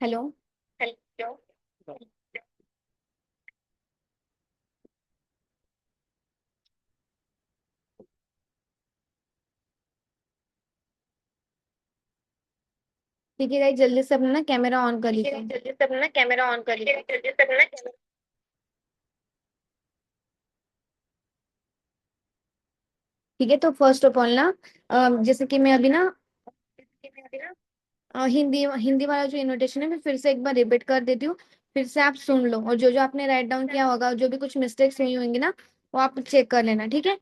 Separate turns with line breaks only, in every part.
Hello.
Hello.
ठीक है guys, जल्दी से अपना ना कैमरा ऑन कर
ठीक है,
लीजिए।
जल्दी से अपना कैमरा ऑन कर लीजिए। जल्दी से अपना कैमरा।
ठीक है, तो फर्स्ट ऑफ ऑल ना जैसे कि मैं अभी ना हिंदी हिंदी वाला जो इनविटेशन है मैं फिर से एक बार रिपीट कर देती हूँ। फिर से आप सुन लो, और जो जो आपने राइट डाउन किया होगा, जो भी कुछ मिस्टेक्स हुई होंगी ना, वो आप चेक कर लेना। ठीक है।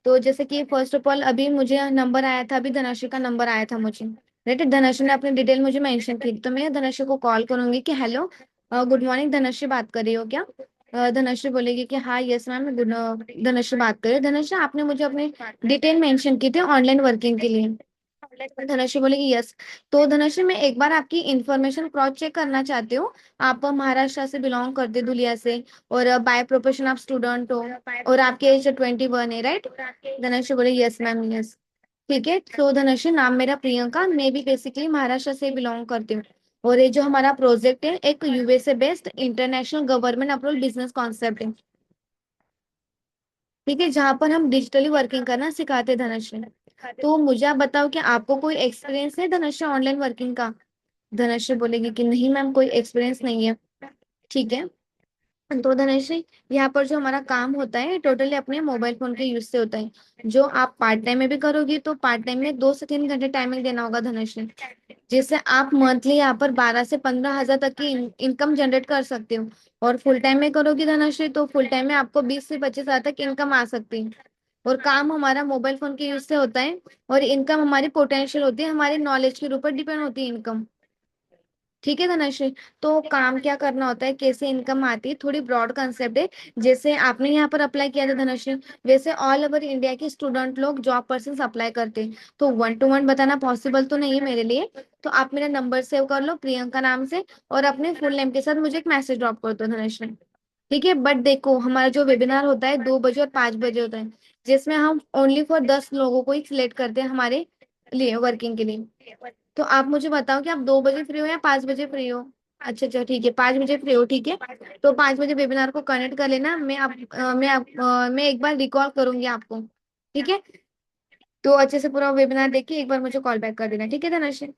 तो जैसे कि फर्स्ट ऑफ ऑल अभी मुझे नंबर आया था, अभी धनश्री का नंबर आया था मुझे। राइट, धनश्री ने अपनी डिटेल मुझे मेंशन की, तो मैं धनश्री को कॉल करूंगी कि हेलो, गुड मॉर्निंग, धनश्री बात कर रही हो क्या? धनश्री बोलेगी कि हाँ यस मैम, मैं धनश्री बात कर रही हूँ। धनश्री, आपने मुझे अपनी डिटेल मेंशन की थी ऑनलाइन वर्किंग के लिए। धनश्री बोलेगी यस। तो धनश्री, मैं एक बार आपकी इंफॉर्मेशन क्रॉस चेक करना चाहती हूँ। आप महाराष्ट्र से बिलोंग करते, धुलिया से, और बाय प्रोफेशन आप स्टूडेंट हो, और आपकी एज 21 है, राइट? धनश्री बोले यस मैम, यस। ठीक है, तो धनश्री, नाम मेरा प्रियंका, मैं भी बेसिकली महाराष्ट्र से बिलोंग करती हूँ। और ये जो हमारा प्रोजेक्ट है, एक USA based international government approval business concept है। ठीक है, जहाँ पर हम डिजिटली वर्किंग करना सिखाते हैं धनश्री। तो मुझे आप बताओ कि आपको कोई एक्सपीरियंस है धनश्री ऑनलाइन वर्किंग का? धनश्री बोलेगी कि नहीं मैम, कोई एक्सपीरियंस नहीं है। ठीक है। तो धनश्री, यहाँ पर जो हमारा काम होता है टोटली अपने मोबाइल फोन के यूज से होता है। जो आप पार्ट टाइम में भी करोगी तो पार्ट टाइम में 2 से 3 घंटे टाइमिंग देना होगा धनश्री, जिससे आप मंथली यहाँ पर 12 से 15 हजार तक की इनकम जनरेट कर सकते हो। और फुल टाइम में करोगी धनश्री तो फुल टाइम में आपको 20 से 25 हजार तक इनकम आ सकती है। और काम हमारा मोबाइल फोन के यूज से होता है। और इनकम हमारी पोटेंशियल होती है, हमारे नॉलेज के ऊपर डिपेंड होती है इनकम। ठीक है धनश्री। तो काम क्या करना होता है, कैसे इनकम आती है, थोड़ी ब्रॉड कंसेप्ट है। जैसे आपने यहाँ पर अप्लाई किया था धनश्री, वैसे ऑल ओवर इंडिया के स्टूडेंट लोग जॉब पर्सन अप्लाई करते हैं। तो 1 to 1 बताना पॉसिबल तो नहीं है मेरे लिए। तो आप मेरा नंबर सेव कर लो प्रियंका नाम से, और अपने फुल नेम के साथ मुझे एक मैसेज ड्रॉप कर दो धनश्री। ठीक है, बट देखो हमारा जो वेबिनार होता है 2 बजे और 5 बजे होता है, जिसमें हम ओनली फॉर 10 लोगों को ही सिलेक्ट करते हैं हमारे लिए, वर्किंग के लिए। तो आप मुझे बताओ कि आप 2 बजे फ्री हो या 5 बजे फ्री हो? अच्छा अच्छा, ठीक है, 5 बजे फ्री हो, ठीक है। तो 5 बजे वेबिनार को कनेक्ट कर लेना। मैं एक बार रिकॉल करूंगी आपको। ठीक है। तो अच्छे से पूरा वेबिनार देखिए, एक बार मुझे कॉल बैक कर देना, ठीक है धनश्री?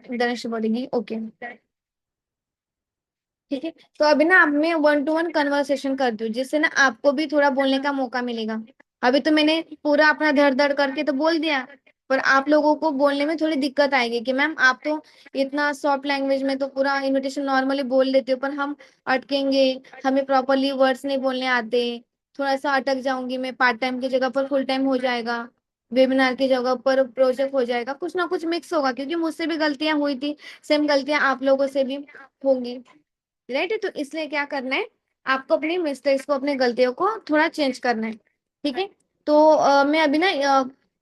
धनश्री बोलेगी ओके। ठीक है। तो अभी ना आप मैं 1 to 1 कन्वर्सेशन करती हूँ, जिससे ना आपको भी थोड़ा बोलने का मौका मिलेगा। अभी तो मैंने पूरा अपना धड़ धड़ करके तो बोल दिया, पर आप लोगों को बोलने में थोड़ी दिक्कत आएगी कि मैम आप तो इतना सॉफ्ट लैंग्वेज में तो पूरा इनविटेशन नॉर्मली बोल लेते हो, पर हम अटकेंगे, हमें प्रॉपरली वर्ड्स नहीं बोलने आते। थोड़ा सा अटक जाऊंगी मैं, पार्ट टाइम की जगह पर फुल टाइम हो जाएगा, वेबिनार की जगह पर प्रोजेक्ट हो जाएगा, कुछ ना कुछ मिक्स होगा, क्योंकि मुझसे भी गलतियां हुई थी, सेम गलतियां आप लोगों से भी होंगी। राइट है, तो इसलिए क्या करना है, आपको अपनी मिस्टेक्स को, अपनी गलतियों को थोड़ा चेंज करना है। ठीक है। तो मैं अभी ना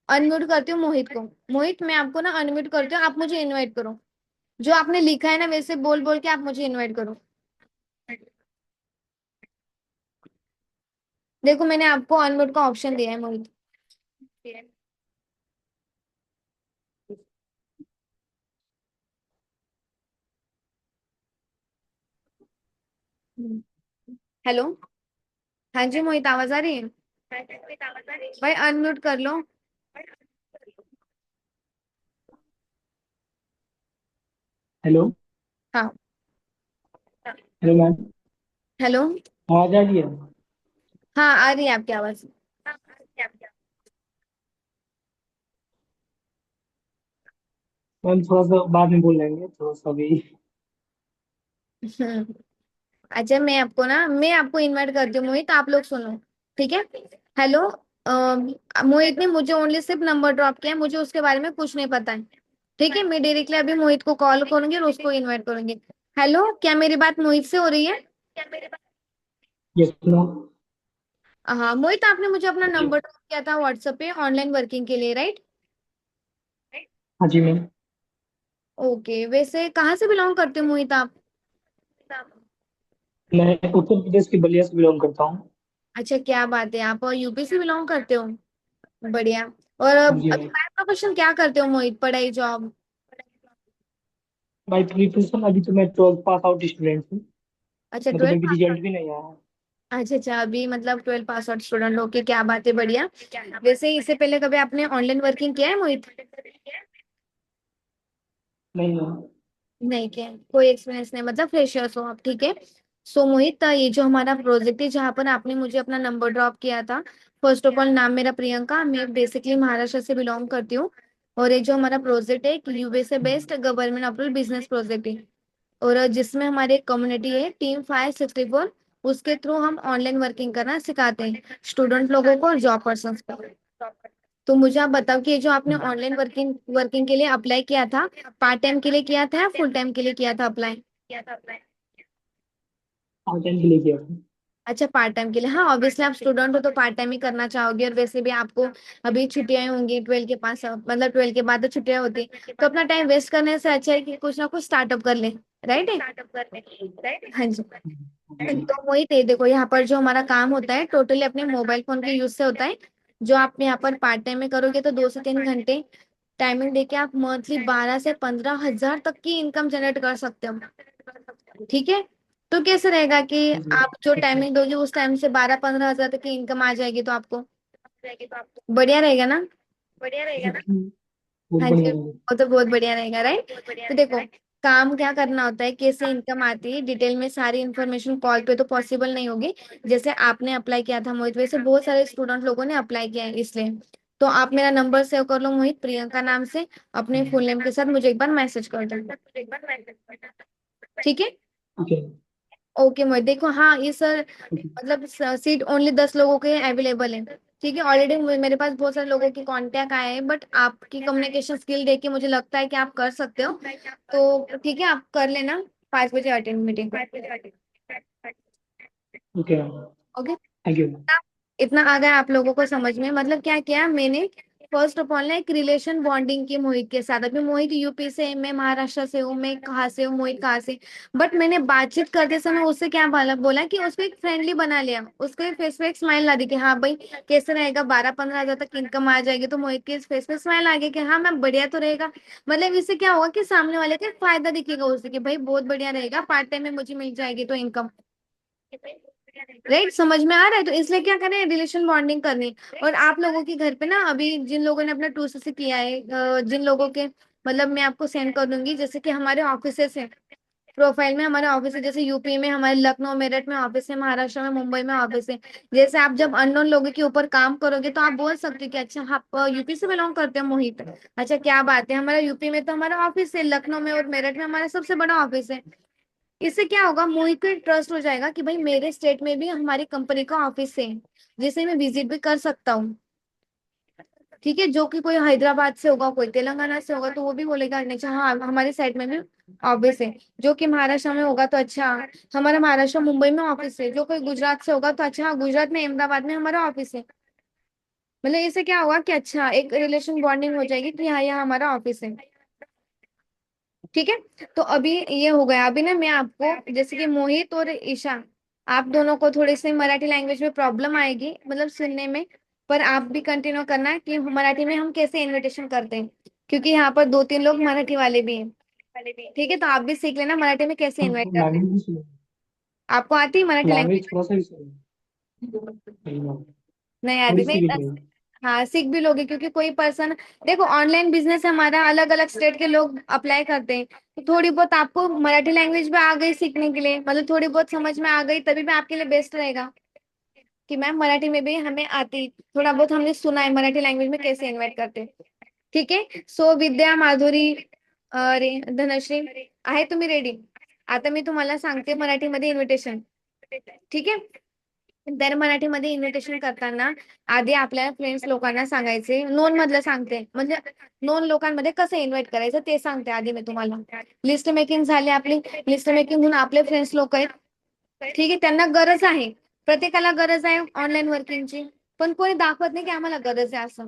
अनम्यूट करती हूँ मोहित को। मोहित, मैं आपको ना अनम्यूट करती हूँ, आप मुझे इनवाइट करो। जो आपने लिखा है ना वैसे बोल बोल के आप मुझे इनवाइट करो। देखो मैंने आपको अनम्यूट का ऑप्शन दिया है मोहित। हेलो। हाँ जी मोहित, आवाज आ रही है? भाई अनम्यूट कर लो।
हेलो।
हाँ।
Hello ma'am.
हेलो।
आवाज आ रही है?
हाँ आ रही है आपकी आवाज।
मैम थोड़ा सा बाद में बोल लेंगे, थोड़ा सा भी।
हम्म। अच्छा, मैं आपको इनवाइट करती हूँ मोहित, आप लोग सुनो। ठीक है। हेलो। मोहित ने मुझे ओनली सिर्फ नंबर ड्रॉप किया है, मुझे उसके बारे में कुछ नहीं पता है। ठीक है, मैं डायरेक्टली अभी मोहित को कॉल करूंगी और उसको इनवाइट करूंगी। हेलो, क्या मेरी बात मोहित से हो रही है?
Yes ma'am.
हाँ मोहित, आपने मुझे अपना नंबर ड्रॉप किया था व्हाट्सएप पे ऑनलाइन वर्किंग के लिए, राइट?
हाँ जी मैम।
ओके, वैसे कहाँ से बिलोंग करते हो मोहित आप?
मैं उत्तर प्रदेश के बलिया से बिलोंग करता हूँ।
अच्छा, क्या बात है, आप यूपी से बिलोंग करते हो। बढ़िया। और
हाँ जी
अभी
मैम।
बाय प्रोफेशन क्या करते हो मोहित, पढ़ाई जॉब?
बाई प्रिपरेशन अभी तो मैं 12th पास आउट स्टूडेंट हूँ।
अच्छा,
मतलब
12th
अभी
पास
रिजल्ट
आउट।
भी नहीं आया।
अच्छा अच्छा, अभी मतलब 12th पास आउट स्टूडेंट हो के, क्या बात है, बढ़िया। वैसे इससे पहले कभी आपने ऑनलाइन वर्किंग किया है मोहित?
नहीं है।
नहीं किया है, कोई एक्सपीरियंस नहीं, मतलब फ्रेशर्स हो आप, ठीक है। सो मोहित, ये जो हमारा प्रोजेक्ट है जहाँ पर आपने मुझे अपना नंबर ड्रॉप किया था, फर्स्ट ऑफ ऑल नाम मेरा प्रियंका, मैं बेसिकली महाराष्ट्र से बिलोंग करती हूँ। और ये जो हमारा प्रोजेक्ट है USA based government approval business project है। और जिसमें हमारी एक कम्युनिटी है टीम 564, उसके थ्रू हम ऑनलाइन वर्किंग करना सिखाते हैं स्टूडेंट लोगों को और जॉब पर्सन को। तो मुझे आप बताओ कि ये जो आपने ऑनलाइन वर्किंग वर्किंग के लिए अप्लाई किया था, पार्ट टाइम के लिए किया था या फुल टाइम के लिए किया था अप्लाई?
पार्ट टाइम के लिए किया था।
अच्छा, पार्ट टाइम के लिए। हाँ, ऑब्वियसली आप स्टूडेंट हो तो पार्ट टाइम ही करना चाहोगे, और वैसे भी आपको अभी छुट्टियां होंगी 12 के पास, मतलब 12 के बाद तो छुट्टियां होती हैं, तो अपना टाइम वेस्ट करने से अच्छा है कि कुछ ना कुछ स्टार्टअप कर ले। राइट है। हाँ जी।
जी।
तो वही थे, देखो यहाँ पर जो हमारा काम होता है टोटली अपने मोबाइल फोन के यूज से होता है। जो आप यहाँ पर पार्ट टाइम में करोगे तो 2 से 3 घंटे टाइमिंग देके आप मंथली 12 से 15 हजार तक की इनकम जनरेट कर सकते हो। ठीक है। तो कैसे रहेगा कि
जी।
आप जो
अच्छा।
टाइमिंग दोगे उस टाइम से 12 15 हजार तक की इनकम आ जाएगी, तो आपको बढ़िया रहेगा ना?
बहुत
हाँ जी,
बढ़िया है।
वो तो बहुत बढ़िया रहेगा, राइट। तो देखो, काम क्या करना होता है, कैसे इनकम आती है, डिटेल में सारी इन्फॉर्मेशन कॉल पे तो पॉसिबल नहीं होगी। जैसे आपने अप्लाई किया था मोहित, वैसे बहुत सारे स्टूडेंट लोगों ने अप्लाई किया है, इसलिए तो आप मेरा नंबर सेव कर लो मोहित, प्रियंका नाम से, अपने फुल नेम के साथ मुझे एक बार मैसेज कर दो। ठीक है।
ठीक है।
ओके मोहित, देखो हाँ ये सर,
ठीक है।
मतलब सीट ओनली 10 लोगों के अवेलेबल है। ठीक है, ऑलरेडी मेरे पास बहुत सारे लोगों की कांटेक्ट आए हैं, बट आपकी कम्युनिकेशन स्किल देख के मुझे लगता है कि आप कर सकते हो। तो ठीक है, आप कर लेना, 5 बजे अटेंड मीटिंग।
ठीक है।
ओके।
Thank you.
इतना आ गया आप लोगों को समझ में, मतलब क्या किया मैंने, फर्स्ट ऑफ ऑल ना एक रिलेशन बॉन्डिंग की मोहित के साथ। अभी मोहित यूपी से है, मैं महाराष्ट्र से हूँ, मैं कहाँ से हूँ, मोहित कहाँ से। बट मैंने बातचीत करते समय उससे क्या बोला बोला कि उसको एक फ्रेंडली बना लिया, उसको एक फेस पे एक स्माइल ला दी कि हाँ भाई कैसे रहेगा, 12 15 हजार तक इनकम आ जाएगी, तो मोहित के फेस पे स्माइल आ गया कि हाँ मैम बढ़िया तो रहेगा। मतलब इससे क्या होगा कि सामने वाले का एक फायदा दिखेगा उसे कि भाई बहुत बढ़िया रहेगा, पार्ट टाइम में मुझे मिल जाएगी तो इनकम। राइट, समझ में आ रहा है? तो इसलिए क्या करें, रिलेशन बॉन्डिंग करनी। और आप लोगों के घर पे ना, अभी जिन लोगों ने अपना 2 से किया है, जिन लोगों के, मतलब मैं आपको सेंड कर दूंगी, जैसे कि हमारे ऑफिसेस है, प्रोफाइल में हमारे ऑफिस है, जैसे यूपी में हमारे लखनऊ मेरठ में ऑफिस है, महाराष्ट्र में मुंबई में ऑफिस है। जैसे आप जब अननोन लोगों के ऊपर काम करोगे तो आप बोल सकते हो कि अच्छा आप यूपी से बिलोंग करते हो मोहित, अच्छा क्या बात है, हमारा यूपी में तो हमारा ऑफिस है, लखनऊ में और मेरठ में हमारा सबसे बड़ा ऑफिस है। इससे क्या होगा, मोहित को एक ट्रस्ट हो जाएगा कि भाई मेरे स्टेट में भी हमारी कंपनी का ऑफिस है, जिसे मैं विजिट भी कर सकता हूँ। ठीक है, जो कि कोई हैदराबाद से होगा, कोई तेलंगाना से होगा, तो वो भी बोलेगा नहीं अच्छा हाँ हमारे साइड में भी ऑफिस है। जो कि महाराष्ट्र में होगा तो अच्छा हमारा महाराष्ट्र मुंबई में ऑफिस है, जो कोई गुजरात से होगा तो अच्छा हाँ, गुजरात में अहमदाबाद में हमारा ऑफिस है। मतलब इससे क्या होगा कि अच्छा एक रिलेशन बॉन्डिंग हो जाएगी कि हाँ यहाँ हमारा ऑफिस है। ठीक है। तो अभी ये हो गया, अभी ना मैं आपको, जैसे कि मोहित और ईशा, आप दोनों को थोड़ी सी मराठी लैंग्वेज में प्रॉब्लम आएगी, मतलब सुनने में, पर आप भी कंटिन्यू करना है कि मराठी में हम कैसे इनविटेशन करते हैं, क्योंकि यहाँ पर 2 3 लोग मराठी वाले भी हैं। ठीक है, तो आप भी सीख लेना मराठी में कैसे इनवाइट करते हैं।
लैंग्वेज भी सुनो।
आपको आती है मराठी
लैंग्वेज
लैंग्वेज?
थोड़ा सा भी सुनो।
नहीं आती,
थोड़ी
नहीं
सी भी नहीं।
हाँ सीख भी लोगे, क्योंकि कोई पर्सन, देखो ऑनलाइन बिजनेस हमारा, अलग अलग स्टेट के लोग अप्लाई करते हैं, तो थोड़ी बहुत आपको मराठी लैंग्वेज भी आ गई सीखने के लिए, मतलब थोड़ी बहुत समझ में आ गई, तभी भी आपके लिए बेस्ट रहेगा कि मैम मराठी में भी हमें आती, थोड़ा बहुत हमने सुना है मराठी लैंग्वेज में कैसे इन्वाइट करते हैं। ठीक है। सो विद्या, माधुरी, अरे धनश्री, आहे तुम्ही रेडी? आता मी तुम्हाला सांगते मराठीमध्ये इन्व्हिटेशन, ठीक आहे? तर मराठीमध्ये इन्व्हिटेशन करताना आधी आपल्या फ्रेंड्स लोकांना सांगायचे, नोन मधलं सांगते, म्हणजे नोन लोकांमध्ये कसं इन्व्हाइट करायचं ते सांगते आधी मी तुम्हाला। लिस्ट मेकिंग झाली आपली, लिस्ट मेकिंग म्हणून आपले फ्रेंड्स लोक आहेत, ठीक आहे, त्यांना गरज आहे, प्रत्येकाला गरज आहे ऑनलाईन वर्किंगची, पण कोणी दाखवत नाही की आम्हाला गरज आहे असं,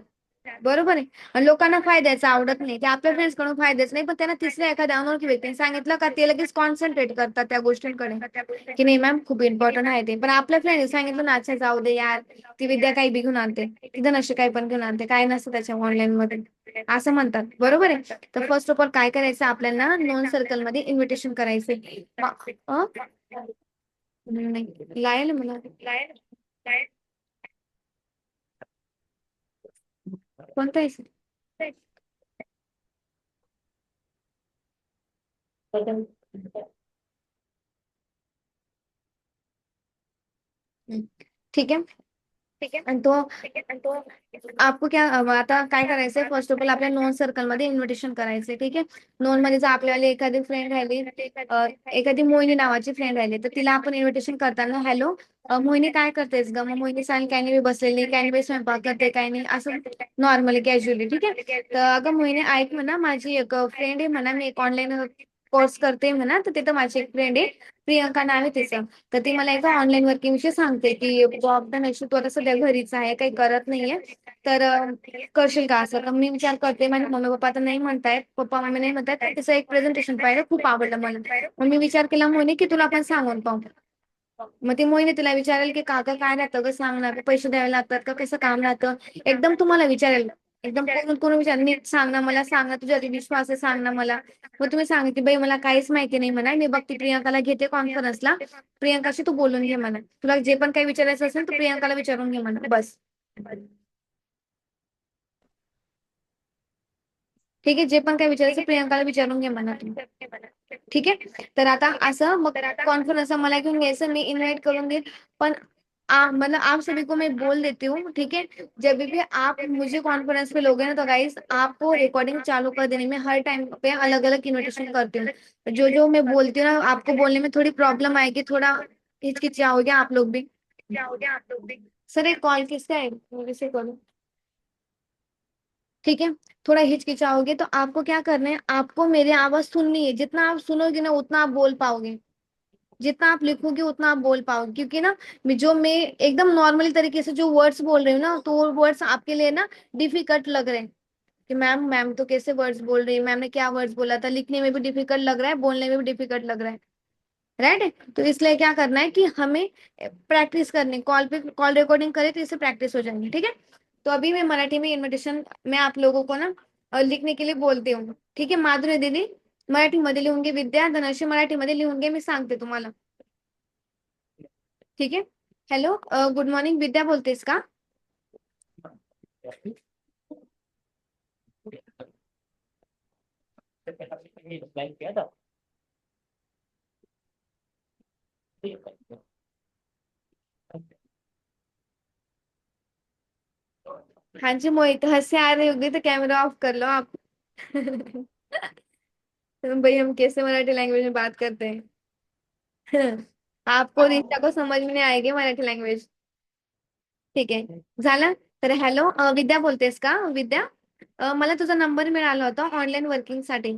बरोबर आहे? आणि लोकांना फायद्याचं आवडत नाही, ते आपल्या फ्रेंड्स कडून फायद्याच नाही, पण त्यांना तिसऱ्या एखाद्या अनोळखी व्यक्तीने सांगितलं का ते लगेच कॉन्सन्ट्रेट करतात त्या गोष्टींकडे की नाही मॅम खूप इम्पॉर्टंट आहे ते, पण आपल्या फ्रेंडने सांगितलं ना अच्छा जाऊ दे यार, ती विद्या काही बी घेऊन आणते, ती धनश्री काही पण घेऊन आणते, काय नसतं त्याच्या ऑनलाईन मध्ये। असं म्हणतात, बरोबर आहे. तर फर्स्ट ऑफ ऑल काय करायचं आपल्याला, नॉन सर्कल मध्ये इन्व्हिटेशन करायचंय. नाही लायल मला कोणता आहे ठीक है। आणि तो आपको क्या आता काय करायचंय, फर्स्ट ऑफ ऑल आपल्या नोन सर्कल मध्ये इन्व्हिटेशन करायचंय, ठीक आहे. नोन मध्ये जर आपल्याला एखादी फ्रेंड राहिली, एखादी मोहिनी नावाची फ्रेंड राहिली, तर तिला आपण इन्व्हिटेशन करताना हॅलो मोहिनी काय करतेस ग, मग मोहिनी सांग काही नाही मी बसलेली, काही नाही मी स्वयंपाक करते, काही नाही, असं नॉर्मली कॅज्युअली, ठीक आहे. तर अगं मोहिनी ऐक म्हणा, माझी एक फ्रेंड आहे म्हणा, मी एक ऑनलाईन कोर्स करते म्हणा, तर तिथं माझी एक फ्रेंड आहे, प्रियंका नाव आहे तिचं. तर ती मला एका ऑनलाईन वर्किंग विषयी सांगते की जॉब तर नशी तू आता सध्या घरीच आहे, काही करत नाहीये, तर करशील का असं. तर मी विचार करते, माझे मम्मी पप्पा तर नाही म्हणतायत, पप्पा मम्मी नाही म्हणतायत, तर तिचं एक प्रेझेंटेशन पाहिलं, खूप आवडलं मला. मग मी विचार केला मोहिनी की तुला आपण सांगून पाहू. मग ती मोहिनी तिला विचारेल की काका काय राहतं ग, सांग ना, पैसे द्यावे लागतात का, कसं काम राहतं, एकदम तुम्हाला विचारेल, एकदम कोण कोण विचार, नीट सांग ना मला, सांग ना, तुझ्या विश्वास आहे, सांग ना मला. मग तुम्ही सांगा की बाई मला काहीच माहिती नाही म्हणा, मी बघते प्रियंकाला घेते कॉन्फरन्सला, प्रियंकाशी तू बोलून घे म्हणा, तुला जे पण काही विचारायचं असेल तर प्रियंकाला विचारून घे म्हणा, बस. ठीक आहे, जे पण काही विचारायचं प्रियंकाला विचारून घे म्हणा तुम्ही. ठीक आहे. तर आता असं मग कॉन्फरन्स मला घेऊन घ्यायचं, मी इन्वाइट करून देईन, पण मतलब आप सभी को मैं बोल देती हूँ, ठीक है। जब भी आप मुझे कॉन्फ्रेंस पे लोगे ना, तो गाइस आपको रिकॉर्डिंग चालू कर देने में हर टाइम पे अलग अलग इन्विटेशन करती हूँ, जो जो मैं बोलती हूँ ना आपको बोलने में थोड़ी प्रॉब्लम आएगी, थोड़ा हिचकिचाओगे आप लोग भी। सर एक कॉल किसका है, किसे करूँ, ठीक है। थोड़ा हिचकिचाओगे तो आपको क्या करना है, आपको मेरी आवाज सुननी है, जितना आप सुनोगे ना उतना आप बोल पाओगे, जितना आप लिखोगे उतना आप बोल पाओगे, क्योंकि ना मैं एकदम नॉर्मली तरीके से जो वर्ड्स बोल रही हूँ ना, तो वो वर्ड्स आपके लिए ना डिफिकल्ट लग रहे हैं कि मैम मैम तो कैसे वर्ड्स बोल रही है, मैम ने क्या वर्ड्स बोला था, लिखने में भी डिफिकल्ट लग रहा है, बोलने में भी डिफिकल्ट लग रहा है, राइट है। तो इसलिए क्या करना है कि हमें प्रैक्टिस करनी, कॉल पे कॉल रिकॉर्डिंग करें तो इससे प्रैक्टिस हो जाएंगी, ठीक है। तो अभी मैं मराठी में इन्विटेशन मैं आप लोगों को ना लिखने के लिए बोलती हूँ, ठीक है। माधुरी दीदी मराठीमध्ये लिहून घे, विद्या धनश्री मराठीमध्ये लिहून घे, मी सांगते तुम्हाला, ठीक आहे. हॅलो गुड मॉर्निंग, विद्या बोलतेस का. हाँ जी मोहित, हंसे आ रही होगी तो कैमरा ऑफ कर लो आप. भाई हम कैसे मराठी लैंग्वेज में बात करते हैं. आपको दिशा को समझ में नहीं आएगी मराठी लँग्वेज, ठीक आहे. झालं. तर हॅलो विद्या बोलतेस का विद्या, मला तुझा नंबर मिळाला होता ऑनलाईन वर्किंग साठी,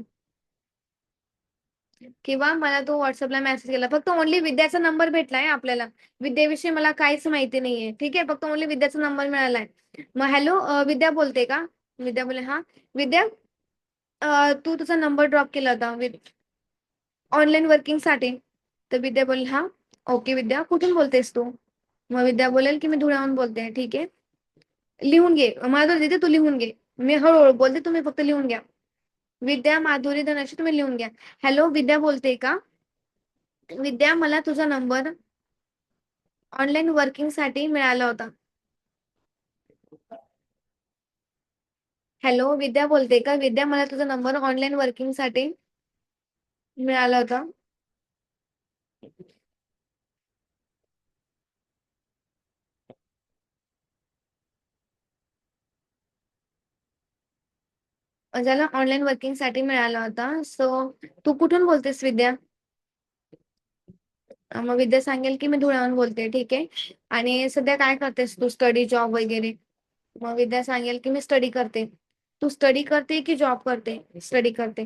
किंवा मला तो व्हॉट्सअपला मेसेज केला, फक्त ओनली विद्याचा नंबर भेटलाय आपल्याला, विद्याविषयी मला काहीच माहिती नाहीये, ठीक आहे, फक्त ओनली विद्याचा नंबर मिळालाय. मग हॅलो विद्या बोलते का, विद्या बोले हा. विद्या तू तुझा नंबर ड्रॉप केला होता ऑनलाईन वर्किंग साठी. तर विद्या बोल हा. ओके विद्या, कुठून बोलतेस तू. मग विद्या बोलेल की मी धुळ्याहून बोलते, ठीक आहे. लिहून घे माधुरी दिदी, तू लिहून घे, मी हळूहळू बोलते, तुम्ही फक्त लिहून घ्या. विद्या माधुरी धनश्री तुम्ही लिहून घ्या. हॅलो विद्या बोलते का. विद्या मला तुझा नंबर ऑनलाईन वर्किंग साठी मिळाला होता. हॅलो विद्या बोलते का, विद्या मला तुझा नंबर ऑनलाईन वर्किंग साठी मिळाला होता. ज्याला ऑनलाईन वर्किंग साठी मिळाला होता, सो तू कुठून बोलतेस विद्या. मग विद्या सांगेल की मी धुळ्याहून बोलते, ठीक आहे. आणि सध्या काय करतेस तू, स्टडी जॉब वगैरे. मग विद्या सांगेल की मी स्टडी करते. तू स्टडी करते की जॉब करते. स्टडी करते.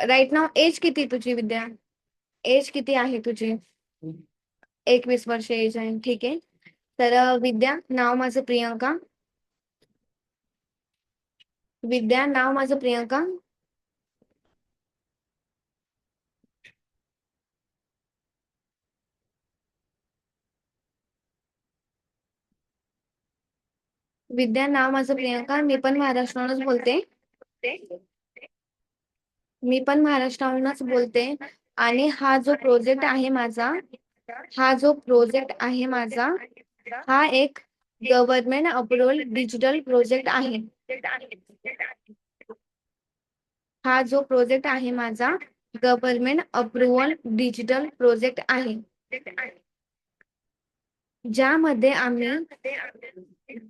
राईट नाव एज किती तुझी विद्या, एज किती आहे तुझी. 21 वर्ष एज आहे, ठीक आहे. तर विद्या नाव माझं प्रियंका. विद्या नाव माझं प्रियंका. विद्या, नाव माझं प्रियंका, मी पण महाराष्ट्रावरूनच बोलते. मी पण महाराष्ट्रावरूनच बोलते. आणि हा जो प्रोजेक्ट आहे माझा, हा एक गव्हर्नमेंट अप्रुव्हल डिजिटल प्रोजेक्ट आहे. हा जो प्रोजेक्ट आहे माझा, गव्हर्नमेंट अप्रुव्हल डिजिटल प्रोजेक्ट आहे, ज्यामध्ये आम्ही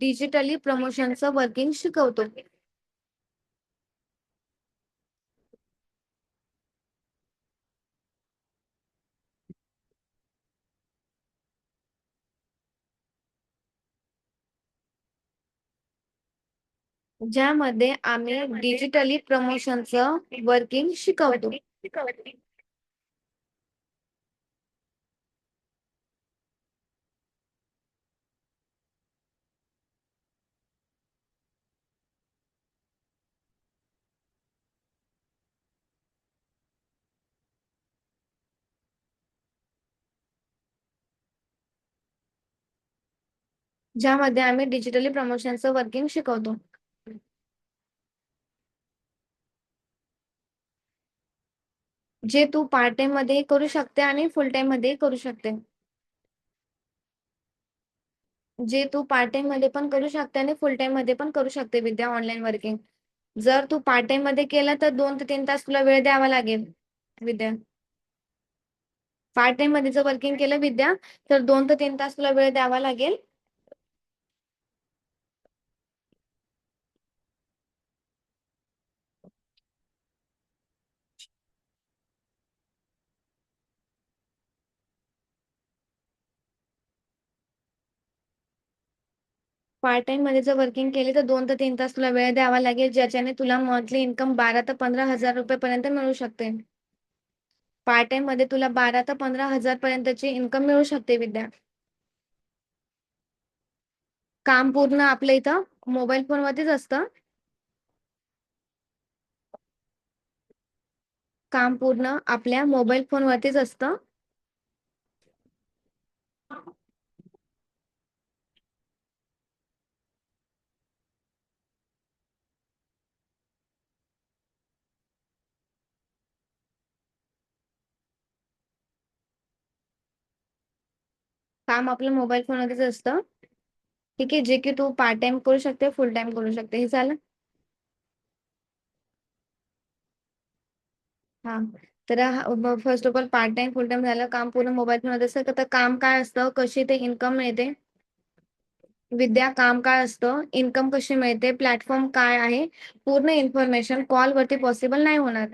डिजिटली प्रमोशनचं वर्किंग शिकवतो. ज्यामध्ये आम्ही डिजिटली प्रमोशनचं वर्किंग शिकवतो. ज्यामध्ये आम्ही डिजिटली प्रमोशनचं वर्किंग शिकवतो. जे तू पार्ट टाइम मध्ये करू शकते आणि फुल टाइम मध्ये करू शकते. जे तू पार्ट टाइम मध्ये पण करू शकते आणि फुल टाइम मध्ये पण करू शकते विद्या, ऑनलाईन वर्किंग. जर तू पार्ट टाइम मध्ये केलं तर 2 ते 3 तास तुला वेळ द्यावा लागेल विद्या. पार्ट टाइम मध्ये जर वर्किंग केलं विद्या, तर 2 ते 3 तास तुला वेळ द्यावा लागेल. पार्ट टाइम मध्ये जर वर्किंग केली तर 2 ते 3 तास तुला वेळ द्यावा लागेल, ज्याच्याने तुला मंथली इन्कम 12 ते 15 हजार रुपये पर्यंत मिळू शकते. पार्ट टाइम मध्ये तुला 12 ते 15 हजार पर्यंतची इन्कम मिळू शकते विद्या. काम पूर्ण आपल्या इथं मोबाईल फोन वरतीच असतं. काम पूर्ण आपल्या मोबाईल फोन वरतीच असतं. काम आपल्या मोबाईल फोन वरतीच असतं. ठीक आहे, जे की तू पार्ट टाइम करू शकते, फुल टाइम करू शकते. हे झालं. हा. तर first of all part time full time झालं, काम पूर्ण मोबाईल फोन मध्ये असतं. तर काम काय असतं, कशी ते इन्कम मिळते विद्या, काम काय असतं, इन्कम कशी मिळते, प्लॅटफॉर्म काय आहे, पूर्ण इन्फॉर्मेशन कॉल वरती पॉसिबल नाही होणार.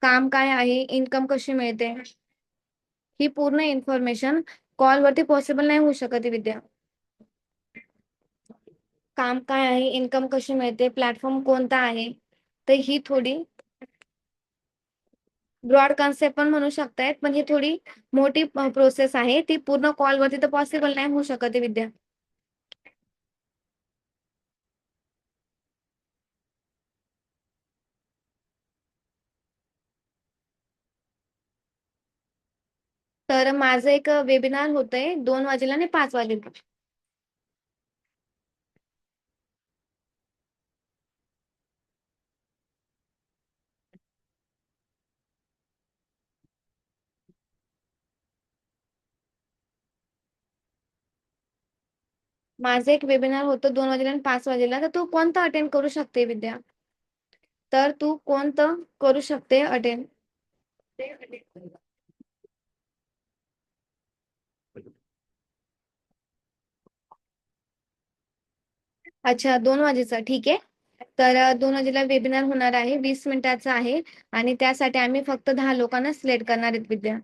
काम काय आहे, इन्कम कशी मिळते, ही पूर्ण इन्फॉर्मेशन कॉल वरती पॉसिबल नाही होऊ शकत विद्या. काम काय आहे, इन्कम कशी मिळते, प्लॅटफॉर्म कोणता आहे, तर ही थोडी ब्रॉड कन्सेप्ट पण म्हणू शकतायत, पण ही थोडी मोठी प्रोसेस आहे. ती पूर्ण कॉल वरती तर पॉसिबल नाही होऊ शकत विद्या. तर माझं एक वेबिनार होतंय 2 वाजेला आणि 5 वाजेला. माझं एक वेबिनार होतं 2 वाजेला आणि 5 वाजेला. तर तू कोणतं अटेंड करू शकते विद्या? तर तू कोणतं करू शकते अटेंड? अच्छा, 2 वाजेचा, ठीक आहे. तर 2 वाजेला वेबिनार होणार आहे, 20 मिनिटाचा आहे. आणि त्यासाठी आम्ही फक्त 10 लोकांना सिलेक्ट करणार आहेत विद्या.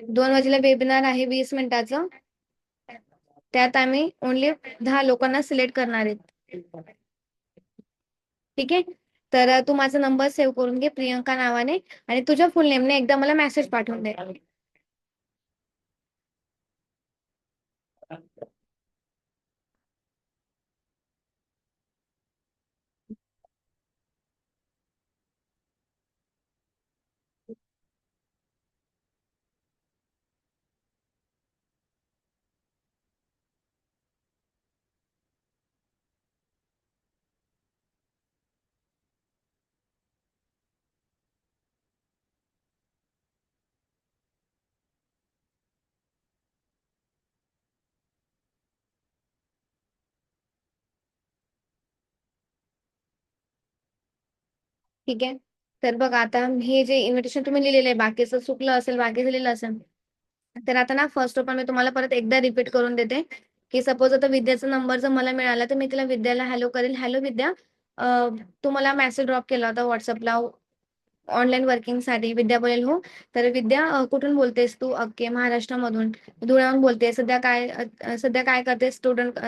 2 वाजेला वेबिनार आहे 20 मिनिटाचं. त्यात आम्ही ओनली 10 लोकांना सिलेक्ट करणार आहेत. ठीक आहे. तर तू माझा नंबर सेव्ह करून घे प्रियंका नावाने, आणि तुझ्या फुल नेमने एकदा मला मेसेज पाठवून दे. ठीक आहे. तर बघा आता हे जे इन्व्हिटेशन तुम्ही लिहिलेलं आहे, बाकीचं चुकलं असेल, बाकीचं लिहिलं असेल, तर आता ना फर्स्ट ऑफ ऑल मी तुम्हाला परत एकदा रिपीट करून देते, की सपोज आता विद्याचा नंबर जर मला मिळाला तर मी तिला विद्याला हॅलो करेल, हॅलो विद्या, तू मला मेसेज ड्रॉप केला होता व्हॉट्सअपला ऑनलाईन वर्किंगसाठी. विद्या बोलेल हो. तर विद्या कुठून बोलतेस तू? ओके, महाराष्ट्रामधून, धुळ्याहून बोलते. सध्या काय करते? स्टुडंट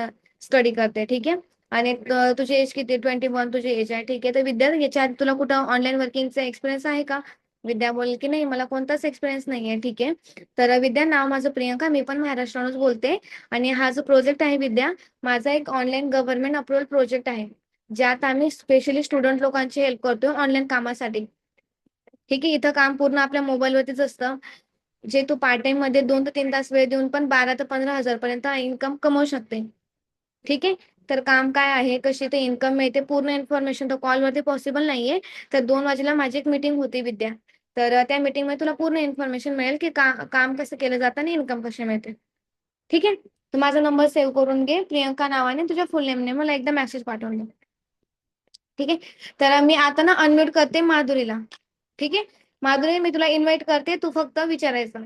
स्टडी करते. ठीक आहे. आणि तुझी एज किती? 21 तुझी एज आहे. ठीक आहे. तर विद्या, याच्या आधी तुला कुठं ऑनलाईन वर्किंगचा एक्सपिरियन्स आहे का? विद्या बोलेल की नाही, मला कोणताच एक्सपिरियन्स नाही आहे. ठीक आहे. तर विद्या, नाव माझं प्रियंका, मी पण महाराष्ट्रावरूनच बोलते. आणि हा जो प्रोजेक्ट आहे विद्या, माझा एक ऑनलाईन गव्हर्नमेंट अप्रुव्हल प्रोजेक्ट आहे, ज्यात आम्ही स्पेशली स्टुडंट लोकांची हेल्प करतो ऑनलाईन कामासाठी. ठीक आहे. इथं काम पूर्ण आपल्या मोबाईलवरतीच असतं, जे तू पार्ट टाइम मध्ये 2 ते 3 तास वेळ देऊन पण 12 ते 15 हजार पर्यंत इन्कम कमवू शकते. ठीक आहे. तर काम काय आहे, कशी ते इन्कम मिळते, पूर्ण इन्फॉर्मेशन तर कॉलवरती पॉसिबल नाहीये. तर 2 वाजेला माझी एक मीटिंग होती विद्या. तर त्या मीटिंग मध्ये तुला पूर्ण इन्फॉर्मेशन मिळेल की काम कसं केलं जातं आणि इन्कम कशी मिळते. ठीक आहे. तर माझा नंबर सेव्ह करून घे, प्रियंका नावाने, तुझ्या फुल नेमने मला एकदा मेसेज पाठवून दे. ठीक आहे. तर मी आता ना अनम्यूट करते माधुरीला. ठीक आहे. माधुरी, मी तुला इन्व्हाइट करते, तू फक्त विचारायचं.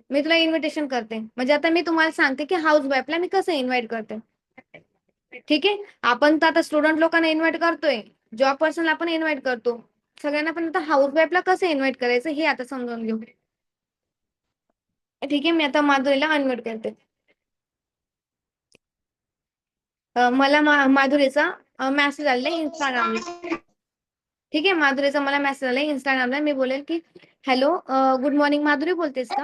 मी तुला इन्व्हिटेशन करते, म्हणजे आता मी तुम्हाला सांगते की हाऊस वाईफला मी कसं इन्व्हाइट करते. ठीक आहे. आपण तर आता स्टुडंट लोकांना इन्व्हाइट करतोय, जॉब पर्सनला आपण इन्व्हाइट करतो, सगळ्यांना पण आता हाऊस वाईफला कसं इन्व्हाइट करायचं हे आता समजून घेऊ. ठीक आहे. मी आता माधुरीला अनम्यूट करते. मला माधुरीचा मेसेज आलेला आहे इंस्टाग्रामला. ठीक आहे. माधुरीचा मला मेसेज आलाय इंस्टाग्रामला. मी बोलेल की हॅलो, गुड मॉर्निंग, माधुरी बोलतेस का?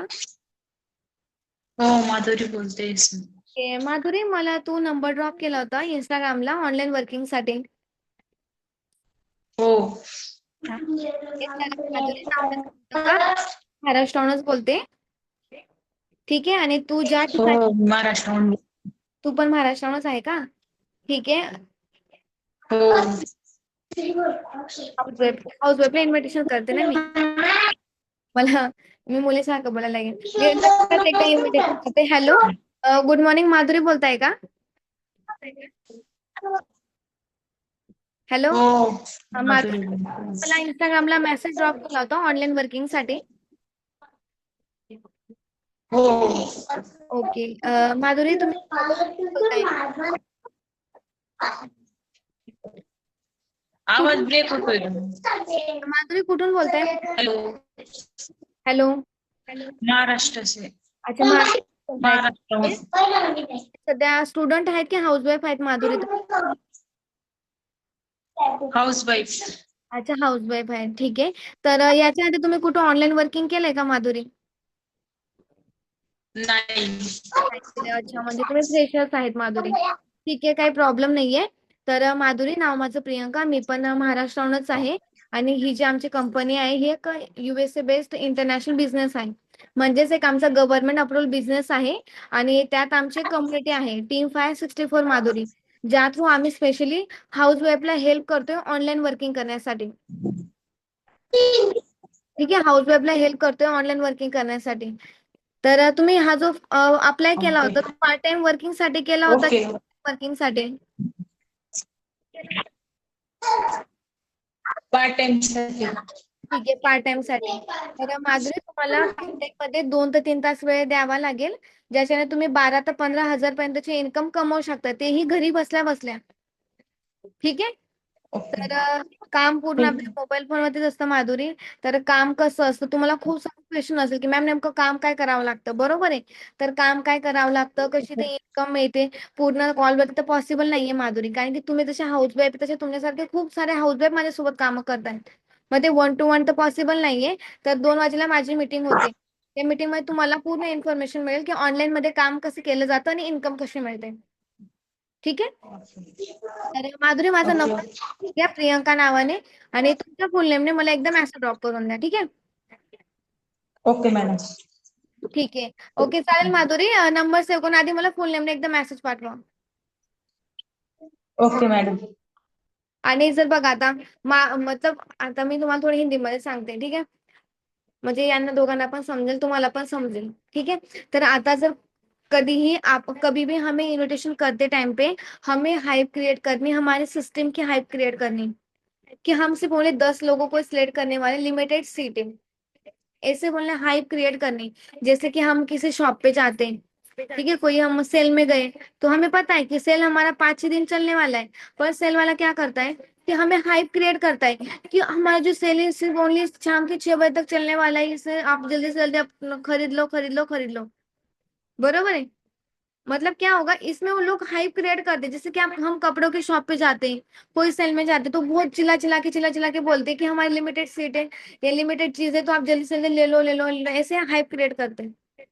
हो, माधुरी बोलतेस.
माधुरी, मला तू नंबर ड्रॉप केला होता इंस्टाग्रामला ऑनलाईन वर्किंगसाठी.
हो.
हा. माधुरी नाव का, महाराष्ट्रावरूनच बोलते. ठीक आहे. आणि तू ज्या
हो,
ठिकाणी,
महाराष्ट्राहून.
तू पण महाराष्ट्रावरूनच आहे का? ठीक आहे.
हो.
हाऊस वाईफला इन्व्हिटेशन करते ना मी. मला, मी मुलीसारखं बोलायला लागेल. मी परत एकदा इन्व्हिटेशन करते. हॅलो, गुड मॉर्निंग, माधुरी बोलताय का? हॅलो,
हो, माधुरी
माधुरी, मला
बोलतेस.
इंस्टाग्रामला मेसेज ड्रॉप केला होता ऑनलाईन वर्किंगसाठी.
हो.
ओके. माधुरी, तुम्ही बोलताय?
आवाज
कुठून?
ब्रेक होतोय.
माधुरी कुठून बोलताय?
हॅलो.
हॅलो.
महाराष्ट्र से.
अच्छा, महाराष्ट्र बोलताय का?
महाराष्ट्राहून.
सध्या स्टुडंट आहेत की हाऊस वाईफ आहेत माधुरी तुम्ही?
House wife.
अच्छा, हाऊस वाईफ आहे. ठीक आहे. तर याच्या आधी तुम्ही कुठं ऑनलाईन वर्किंग केलंय का माधुरी?
नाही.
नाही केलंय. अच्छा, म्हणजे तुम्ही फ्रेशर्स आहेत माधुरी. ठीक आहे, काही प्रॉब्लेम नाहीये. तर माधुरी, नाव माझं प्रियंका, मी पण महाराष्ट्रावरूनच आहे. आणि ही जी आमची कंपनी आहे ही एक USA बेस्ड इंटरनॅशनल बिझनेस आहे. म्हणजेच एक आमचा गव्हर्नमेंट अप्रुव्हल बिझनेस आहे. आणि त्यात आमची कम्युनिटी आहे टीम 564 माधुरी, ज्या थ्रू आम्ही स्पेशली हाऊस वाईफला हेल्प करतोय ऑनलाईन वर्किंग करण्यासाठी. ठीक आहे. हाऊस वाईफला हेल्प करतोय ऑनलाईन वर्किंग करण्यासाठी. तर तुम्ही हा जो अप्लाय केला
ओके.
होता, तो पार्ट टाइम वर्किंग साठी केला होता,
ओके.
वर्किंग साठी?
पार्ट टाइम साठी.
ठीक आहे, पार्ट टाइम साठी. तर माधुरी, तुम्हाला पार्ट टाइम मध्ये 2 ते 3 तास वेळ द्यावा लागेल, ज्याच्याने तुम्ही 12 ते 15 हजार पर्यंतचे इन्कम कमवू शकता, तेही घरी बसल्या बसल्या. ठीक आहे.
ओके.
तर काम पूर्ण
ठीक
आपल्या मोबाईल फोन वरतीच असतं माधुरी. तर काम कसं असतं, तुम्हाला खूप सारे क्वेश्चन असेल की मॅम नेमकं काम काय करावं लागतं, बरोबर आहे? तर काम काय करावं लागतं, कशी ते इन्कम मिळते, पूर्ण कॉलवरती तर पॉसिबल नाहीये माधुरी, कारण की तुम्ही जसे हाऊस वाईफ तसे तुमच्यासारखे खूप सारे हाऊस वाईफ माझ्यासोबत कामं करतायत. मग ते 1 to 1 तर पॉसिबल नाहीये. तर 2 वाजेला माझी मीटिंग होते. त्या मीटिंग मध्ये तुम्हाला पूर्ण इन्फॉर्मेशन मिळेल की ऑनलाईन मध्ये काम कसं केलं जातं आणि इन्कम कशी मिळते. ठीक आहे. तर माधुरी, माझा
ओके.
नंबर घ्या प्रियंका नावाने, आणि तुमच्या फुल नेमने मला एकदा मेसेज ड्रॉप करून द्या. ठीक आहे.
Okay madam.
ठीक आहे. ओके, चालेल माधुरी, नंबर सेव्ह करून आधी मला फुल नेमने एकदा मेसेज पाठवा.
Okay madam.
आणि जर बघा आता, मतलब आता मी तुम्हाला थोडी हिंदीमध्ये सांगते. ठीक आहे. म्हणजे यांना दोघांना पण समजेल, तुम्हाला पण समजेल. ठीक आहे. तर आता जर कभी आप कभी भी हमें इनविटेशन करते टाइम पे हमें हाइप क्रिएट करनी, हमारे सिस्टम की हाइप क्रिएट करनी. कि हम सिर्फ ओनली 10 लोगों को सिलेक्ट करने वाले, लिमिटेड सीटें, ऐसे बोलना हाइप क्रिएट करनी। जैसे कि हम किसी शॉप पे जाते हैं, ठीक है, कोई हम सेल में गए, तो हमें पता है कि सेल हमारा 5 6 दिन चलने वाला है, पर सेल वाला क्या करता है कि हमें हाइप क्रिएट करता है कि हमारा जो सेल है सिर्फ ओनली शाम के 6 बजे तक चलने वाला है, इसे आप जल्दी से जल्दी आप खरीद लो खरीद लो खरीद लो। बरोबर है। मतलब क्या होगा इसमें, वो लोग हाइप क्रिएट करते हैं। जैसे कि आप हम कपड़ों की शॉप पे जाते हैं, कोई सेल में जाते हैं, तो बहुत चिल्ला चिल्ला के बोलते हैं कि हमारी लिमिटेड सीट है, ये लिमिटेड चीज है, तो आप जल्दी से जल्दी ले लो ले लो ले लो, ऐसे हाइप क्रिएट करते हैं।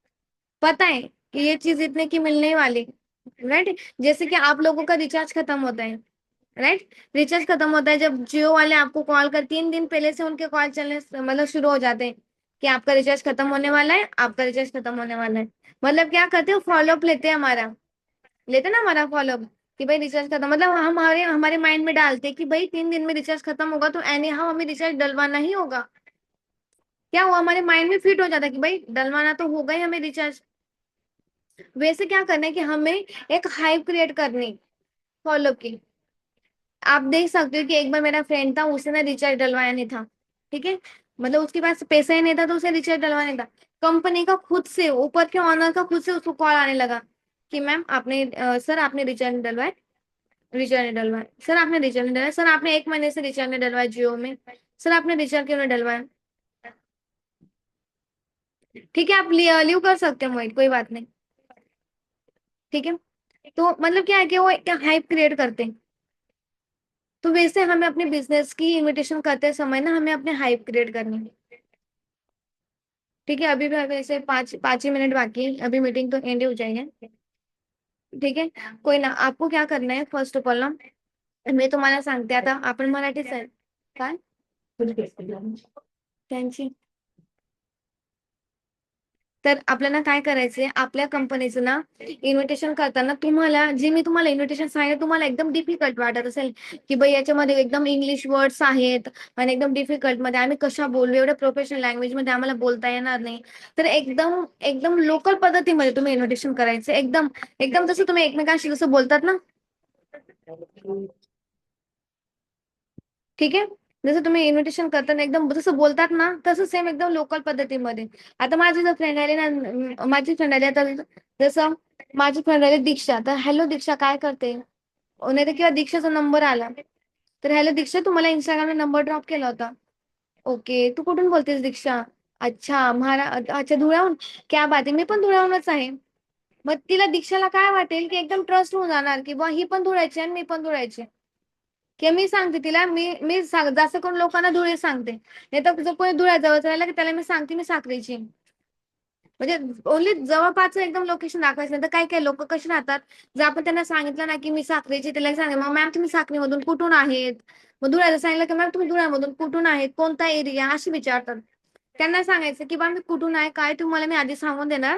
पता है कि ये चीज इतने की मिलने वाली, राइट। जैसे कि आप लोगों का रिचार्ज खत्म होता है, राइट, रिचार्ज खत्म होता है जब जियो वाले आपको कॉल कर, 3 दिन पहले से उनके कॉल चलने मतलब शुरू हो जाते हैं कि आपका रिचार्ज खत्म होने वाला है, आपका रिचार्ज खत्म होने वाला है। मतलब क्या करते हो, फॉलोअप लेते हैं हमारा, लेते ना हमारा फॉलोअप कि भाई रिचार्ज खत्म, मतलब हम हमारे हमारे माइंड में डालते हैं कि भाई 3 दिन में रिचार्ज खत्म होगा, तो एनी हाउ हमें रिचार्ज डलवाना ही होगा। क्या हुआ, हमारे माइंड में फिट हो जाता है कि भाई डलवाना तो होगा ही हमें रिचार्ज। वैसे क्या करना है कि हमें एक हाइप क्रिएट करनी फॉलोअप की। आप देख सकते हो कि एक बार मेरा फ्रेंड था, उसने ना रिचार्ज डलवाया नहीं था, ठीक है, मतलब उसके पास पैसा ही नहीं था, तो उसे रिचार्ज डलवाया नहीं था। कंपनी का खुद से, ऊपर के ऑनर का खुद से उसको कॉल आने लगा कि मैम आपने सर आपने रिचार्ज डलवाया, रिचार्ज नहीं डलवाया सर, आपने रिचार्ज नहीं डलवाया सर, आपने 1 महीने से रिचार्ज नहीं डलवाया जियो में, सर आपने रिचार्ज क्यों नहीं डलवाया। ठीक है, आप लीव कर सकते हो मोहित, कोई बात नहीं, ठीक है। तो मतलब क्या है कि वो एक हाइप क्रिएट करते हैं। तो वैसे हमें अपने बिजनेस की इनविटेशन करते समय ना, हमें अपने हाइप क्रिएट करनी है। ठीक है, अभी भी वैसे 5 5 ही मिनट बाकी है, अभी मीटिंग तो एंड हो जाएगी। ठीक है, कोई ना, आपको क्या करना है फर्स्ट ऑफ ऑल ना, मी तुम्हाला सांगते आता, आपण मराठीच आहे काय त्यांची, तर आपल्याला काय करायचंय, आपल्या कंपनीचं ना इन्व्हिटेशन करताना, तुम्हाला जे मी तुम्हाला इन्व्हिटेशन सांगितलं, तुम्हाला एकदम डिफिकल्ट वाटत असेल की बाई याच्यामध्ये एकदम इंग्लिश वर्ड्स आहेत आणि एकदम डिफिकल्ट मध्ये आम्ही कशा बोलू, एवढ्या प्रोफेशनल लँग्वेज मध्ये आम्हाला बोलता येणार नाही, तर एकदम एकदम लोकल पद्धतीमध्ये तुम्ही इन्व्हिटेशन करायचं, एकदम एकदम जसं तुम्ही एकमेकांशी जसं बोलतात ना, ठीक आहे, जसं तुम्ही इन्व्हिटेशन करताना एकदम जसं बोलतात ना, तसं सेम एकदम लोकल पद्धतीमध्ये. आता माझी जर फ्रेंड आली ना, माझी फ्रेंड आली आता, जसं माझी फ्रेंड आली दीक्षा, तर हॅलो दीक्षा काय करते, नाही तर किंवा दीक्षाचा नंबर आला, तर हॅलो दीक्षा तुम्हाला इंस्टाग्रामला नंबर ड्रॉप केला होता, ओके तू कुठून बोलतेस दीक्षा, अच्छा अच्छा धुळ्याहून, क्या बात आहे, मी पण धुळ्याहूनच आहे. मग तिला दीक्षाला काय वाटेल की एकदम ट्रस्ट होऊन जाणार की बा ही पण धुळ्याची आणि मी पण धुळ्याची, की मी सांगते तिला, मी जास्त करून लोकांना धुळे सांगते, नाही तर जर कोणी धुळ्याजवळ राहिला की त्याला मी सांगते मी साखरेची, म्हणजे ओनली जवळपास एकदम लोकेशन दाखवायचं नाही. तर काही काही लोक कसे राहतात, जर आपण त्यांना सांगितलं ना की मी साखरेची, त्याला सांगे मग मॅम तुम्ही साखरेमधून कुठून आहेत, मग धुळ्याला सांगितलं की मॅम तुम्ही धुळ्यामधून कुठून आहेत, कोणता एरिया, अशी विचारतात. त्यांना सांगायचं की बा मी कुठून आहे काय तुम्हाला मी आधी सांगून देणार,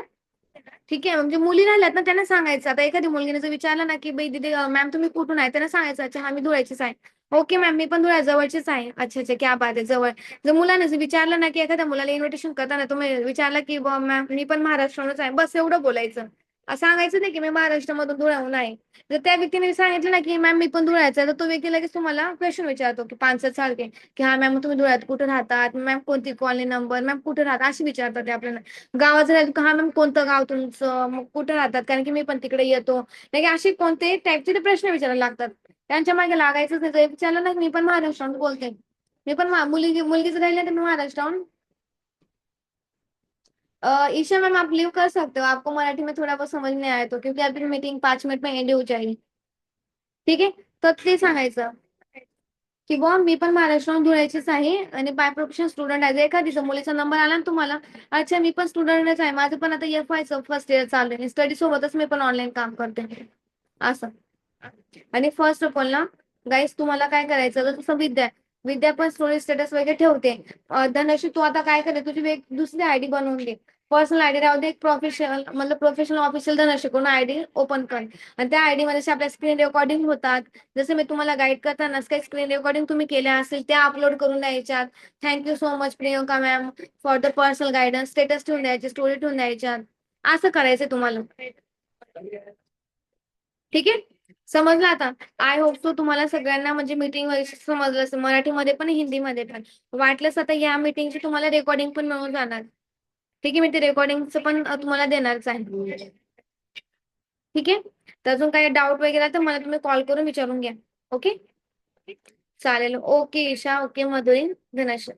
ठीक आहे. म्हणजे मुली राहिल्यात ना त्यांना सांगायचं, आता एखादी मुलगीने जर विचारलं ना की बाई दीदी मॅम तुम्ही कुठून आहे, त्यांना सांगायचं अच्छा हा मी धुळ्याचीच आहे, ओके मॅम मी पण धुळ्याजवळचीच आहे, अच्छा अच्छा क्या बात आहे जवळ. जर मुलाने जर विचारलं ना की एखाद्या मुलाला इन्व्हिटेशन करताना तुम्ही विचारलं की मॅम मी पण महाराष्ट्रावरच आहे, बस एवढं बोलायचं, सांगायचं नाही की मी महाराष्ट्रामधून धुळ्याहून आहे. जर त्या व्यक्तीने सांगितलं ना की मॅम मी पण धुळ्याचा आहे, तर तो व्यक्ती लगेच तुम्हाला क्वेश्चन विचारतो की 5 सारखे, की हा मॅम तुम्ही धुळ्यात कुठे राहतात, मॅम कोणती कॉलनी नंबर, मॅम कुठे राहतात, अशी विचारतात ते आपल्याला. गावाचं राहिलं का हा मॅम कोणतं गाव तुमचं, मग कुठे राहतात, कारण की मी पण तिकडे येतो, नाही असे कोणते टाईपचे ते प्रश्न विचारायला लागतात. त्यांच्या मागे लागायचंच नाही. विचारलं ना मी पण महाराष्ट्राहून बोलते, मी पण मुलगीच राहिली तर मी महाराष्ट्राहून। ईशा मैम आप लीव कर सकते हो, आपको मराठी में थोड़ा बहुत समझ नहीं आया तो, क्योंकि अभी मीटिंग 5 मिनट में एंड हो जाएगी, ठीक आहे. तर ते सांगायचं की बुवा मी पण महाराष्ट्राहून धुळ्याचीच आहे आणि बाय प्रोफेशन स्टुडंट आहे. जर एखादीचा मुलीचा नंबर आला ना तुम्हाला, अच्छा मी पण स्टुडंटच आहे, माझं पण आता एफ-वायचं फर्स्ट इयर चालू आहे, स्टडी सोबतच मी पण ऑनलाईन काम करते, असं. आणि फर्स्ट ऑफ ऑल ना गाईस, तुम्हाला काय करायचं, जर तसं विद्या पण स्टोरी स्टेटस वगैरे ठेवते, धनश्री तू आता काय करे, तुझी एक दुसरी आयडी बनवून घे, पर्सनल आयडी राहू दे, एक प्रोफेशनल मतलब प्रोफेशनल ऑफिशियल धनश्री करून आयडी ओपन कर, आणि त्या आयडी मध्ये आपल्या स्क्रीन रेकॉर्डिंग होतात, जसं मी तुम्हाला गाईड करताना काही स्क्रीन रेकॉर्डिंग तुम्ही केल्या असेल त्या अपलोड करून द्यायच्यात. Thank you so much Priyanka ma'am for the personal guidance, status ठेवून द्यायचे, स्टोरी ठेवून द्यायच्यात, असं करायचं तुम्हाला, ठीक आहे. समजलं आता. आय होप सो तुम्हाला सगळ्यांना म्हणजे मीटिंग वगैरे समजलं असेल, मराठीमध्ये पण हिंदीमध्ये पण. वाटलंच आता या मीटिंगची तुम्हाला रेकॉर्डिंग पण मिळून जाणार. ठीक आहे, मी ते रेकॉर्डिंगचं पण तुम्हाला देणारच आहे. ठीक आहे, तर अजून काही डाऊट वगैरे तर मला तुम्ही कॉल करून विचारून घ्या. ओके, चालेल. ओके ईशा, ओके मधुरी, धनश्री.